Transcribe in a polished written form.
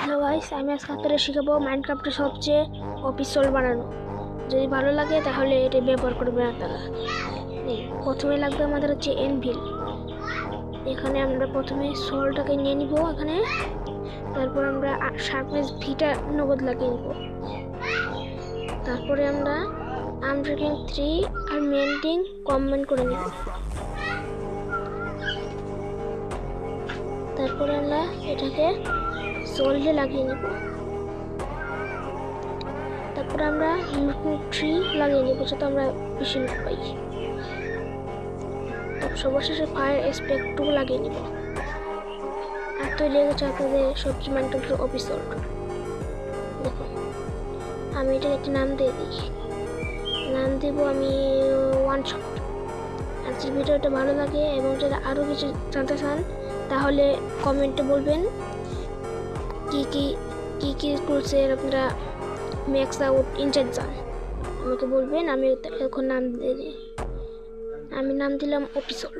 Hello guys, আমি আজকে আপনাদের শেখাবো মাইনক্রাফটের সবচেয়ে অফিস সোল বানানো। যদি ভালো লাগে তাহলে এটা ব্যবহার করবেন আপনারা। প্রথমে লাগবে আমাদের হচ্ছে এনভিল। এখানে আমরা প্রথমে সোলটাকে নিয়ে নিব এখানে, তারপর আমরা শার্পনেস ভিটা নগদ লাগিয়ে নিব। তারপরে আমরা আনব্রেকিং 3 আর মেল্টিং কম্বাইন করে নিব। তারপরে আমরা এটাকে সোল্ডে লাগিয়ে নেব। তারপরে আমরা ট্রি লাগিয়ে নেব যাতে আমরা বেশি লুট পাই। তারপর সর্বশেষে ফায়ার এসপেক্টও লাগিয়ে নেব। আর তৈরি হয়ে গেছে আপনাদের সবজি মাইনক্রাফটের অফিসিয়াল। দেখুন, আমি এটাকে একটা নাম দিয়ে দিই। নাম দেবো আমি ওয়ান শট। আর যদি ভিডিওটা ভালো লাগে এবং যারা আরও কিছু জানতে চান তাহলে কমেন্টে বলবেন কি কি টুলসের আপনারা ম্যাক্স আউট ইনচার্জ চান, আমাকে বলবেন। আমি এখন নাম দিয়ে দিই, আমি নাম দিলাম অফিসিয়াল।